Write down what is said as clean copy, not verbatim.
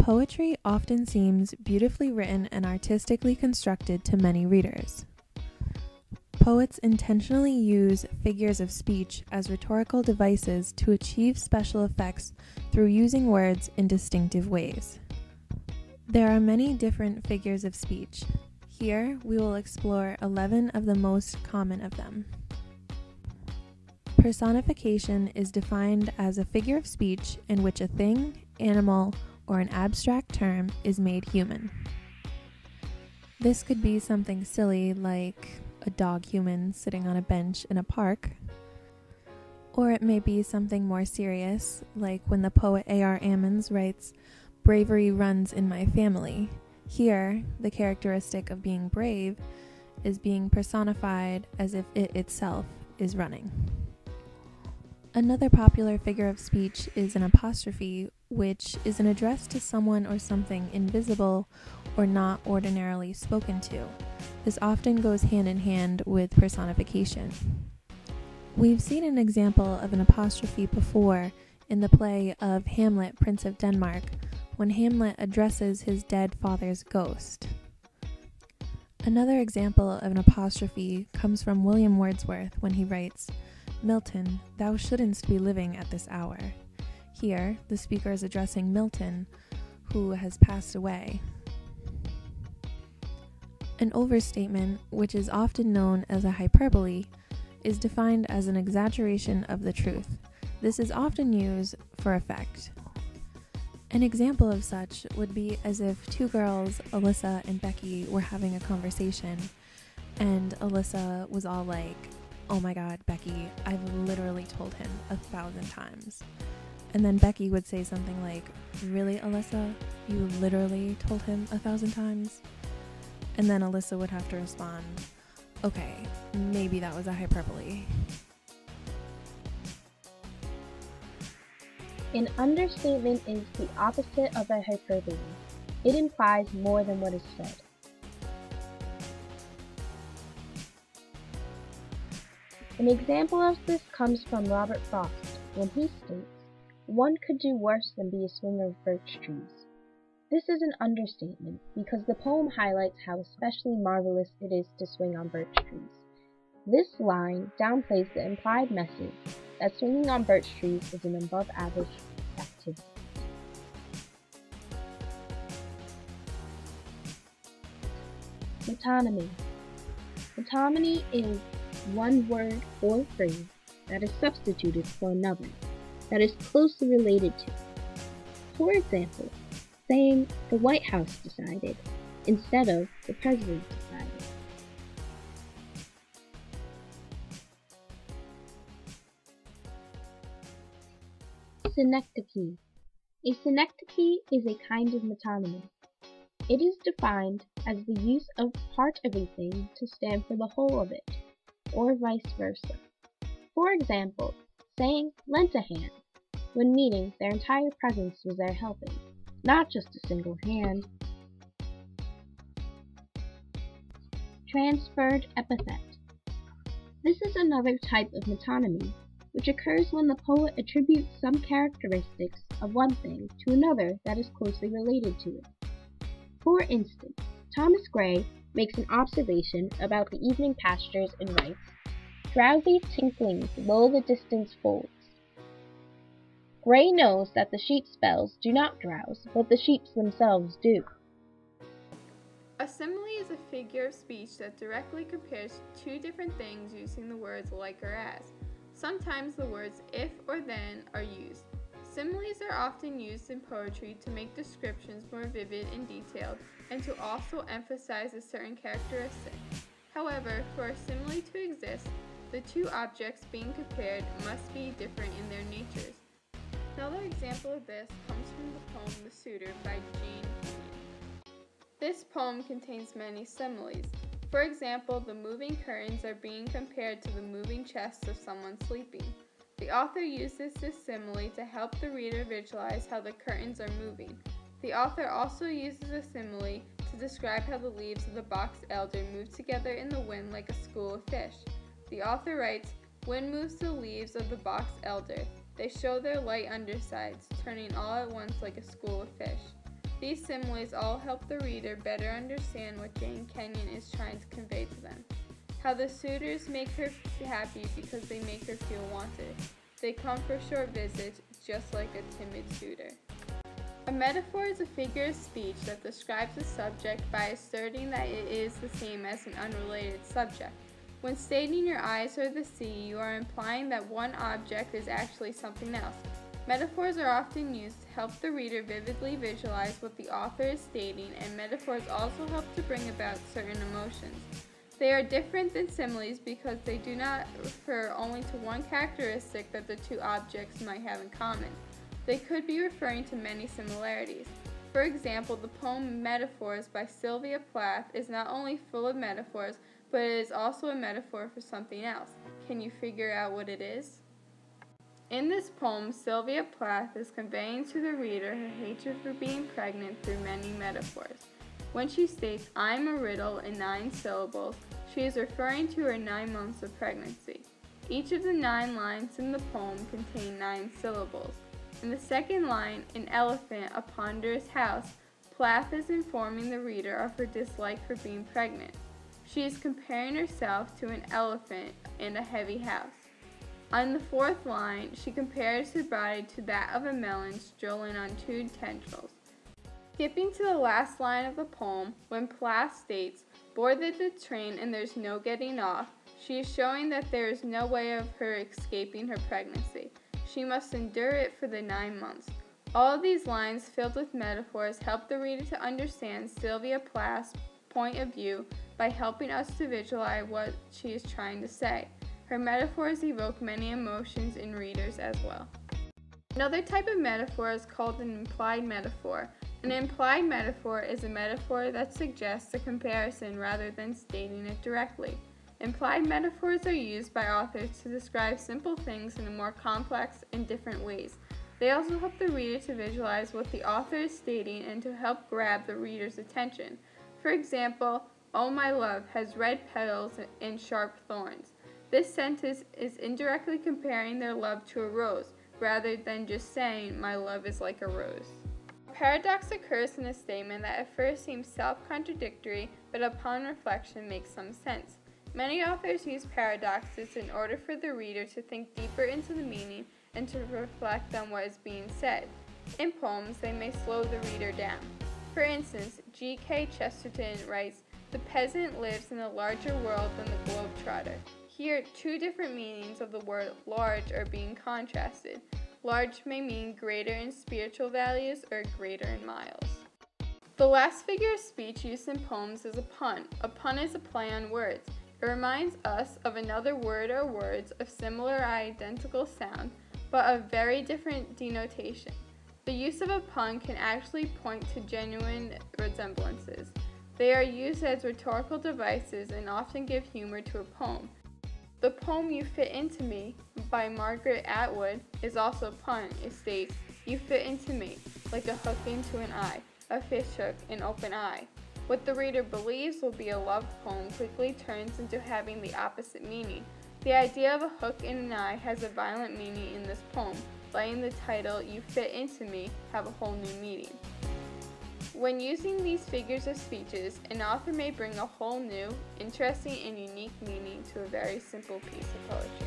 Poetry often seems beautifully written and artistically constructed to many readers. Poets intentionally use figures of speech as rhetorical devices to achieve special effects through using words in distinctive ways. There are many different figures of speech. Here, we will explore 11 of the most common of them. Personification is defined as a figure of speech in which a thing, animal, or an abstract term is made human. This could be something silly like a dog human sitting on a bench in a park, or it may be something more serious like when the poet A.R. Ammons writes, "Bravery runs in my family." Here, the characteristic of being brave is being personified as if it itself is running. Another popular figure of speech is an apostrophe, which is an address to someone or something invisible or not ordinarily spoken to. This often goes hand in hand with personification. We've seen an example of an apostrophe before in the play of Hamlet, Prince of Denmark, when Hamlet addresses his dead father's ghost. Another example of an apostrophe comes from William Wordsworth when he writes, "Milton, thou shouldn't be living at this hour." Here, the speaker is addressing Milton, who has passed away. An overstatement, which is often known as a hyperbole, is defined as an exaggeration of the truth. This is often used for effect. An example of such would be as if two girls, Alyssa and Becky, were having a conversation, and Alyssa was all like, "Oh my god, Becky, I've literally told him 1,000 times." And then Becky would say something like, "Really, Alyssa? You literally told him 1,000 times?" And then Alyssa would have to respond, "Okay, maybe that was a hyperbole." An understatement is the opposite of a hyperbole. It implies more than what is said. An example of this comes from Robert Frost when he states, "One could do worse than be a swinger of birch trees." This is an understatement because the poem highlights how especially marvelous it is to swing on birch trees. This line downplays the implied message that swinging on birch trees is an above average activity. Metonymy. Metonymy is one word or phrase that is substituted for another that is closely related to. For example, saying "the White House decided" instead of "the President decided." Synecdoche. A synecdoche is a kind of metonymy. It is defined as the use of part of a thing to stand for the whole of it, or vice versa. For example, saying "lent a hand" when meaning their entire presence was there helping, not just a single hand. Transferred epithet. This is another type of metonymy, which occurs when the poet attributes some characteristics of one thing to another that is closely related to it. For instance, Thomas Gray makes an observation about the evening pastures and writes, "Drowsy tinklings lull the distant folds." Gray knows that the sheep's bells do not drowse, but the sheep themselves do. A simile is a figure of speech that directly compares two different things using the words like or as. Sometimes the words if or then are used. Similes are often used in poetry to make descriptions more vivid and detailed, and to also emphasize a certain characteristic. However, for a simile to exist, the two objects being compared must be different in their natures. Another example of this comes from the poem "The Suitor" by Jane Kenyon. This poem contains many similes. For example, the moving curtains are being compared to the moving chest of someone sleeping. The author uses this simile to help the reader visualize how the curtains are moving. The author also uses a simile to describe how the leaves of the box elder move together in the wind like a school of fish. The author writes, "Wind moves the leaves of the box elder. They show their light undersides, turning all at once like a school of fish." These similes all help the reader better understand what Jane Kenyon is trying to convey to them. How the suitors make her happy because they make her feel wanted. They come for short visits, just like a timid suitor. A metaphor is a figure of speech that describes a subject by asserting that it is the same as an unrelated subject. When stating your eyes are the sea, you are implying that one object is actually something else. Metaphors are often used to help the reader vividly visualize what the author is stating, and metaphors also help to bring about certain emotions. They are different than similes because they do not refer only to one characteristic that the two objects might have in common. They could be referring to many similarities. For example, the poem Metaphors by Sylvia Plath is not only full of metaphors, but it is also a metaphor for something else. Can you figure out what it is? In this poem, Sylvia Plath is conveying to the reader her hatred for being pregnant through many metaphors. When she states, "I'm a riddle" in 9 syllables, she is referring to her 9 months of pregnancy. Each of the 9 lines in the poem contain 9 syllables. In the second line, "an elephant, a ponderous house," Plath is informing the reader of her dislike for being pregnant. She is comparing herself to an elephant and a heavy house. On the 4th line, she compares her body to that of a melon strolling on 2 tendrils. Skipping to the last line of the poem, when Plath states, "boarded the train and there's no getting off," she is showing that there is no way of her escaping her pregnancy. She must endure it for the 9 months. All of these lines filled with metaphors help the reader to understand Sylvia Plath's point of view by helping us to visualize what she is trying to say. Her metaphors evoke many emotions in readers as well. Another type of metaphor is called an implied metaphor. An implied metaphor is a metaphor that suggests a comparison rather than stating it directly. Implied metaphors are used by authors to describe simple things in more complex and different ways. They also help the reader to visualize what the author is stating and to help grab the reader's attention. For example, "Oh, my love has red petals and sharp thorns." This sentence is indirectly comparing their love to a rose, rather than just saying, "My love is like a rose." A paradox occurs in a statement that at first seems self-contradictory, but upon reflection makes some sense. Many authors use paradoxes in order for the reader to think deeper into the meaning and to reflect on what is being said. In poems, they may slow the reader down. For instance, G.K. Chesterton writes, "The peasant lives in a larger world than the globetrotter." Here, 2 different meanings of the word large are being contrasted. Large may mean greater in spiritual values or greater in miles. The last figure of speech used in poems is a pun. A pun is a play on words. It reminds us of another word or words of similar or identical sound, but of very different denotation. The use of a pun can actually point to genuine resemblances. They are used as rhetorical devices and often give humor to a poem. The poem "You Fit Into Me" by Margaret Atwood is also a pun. It states, "You fit into me, like a hook into an eye, a fish hook, an open eye." What the reader believes will be a love poem quickly turns into having the opposite meaning. The idea of a hook in an eye has a violent meaning in this poem, letting the title "You Fit Into Me" have a whole new meaning. When using these figures of speeches, an author may bring a whole new, interesting, and unique meaning to a very simple piece of poetry.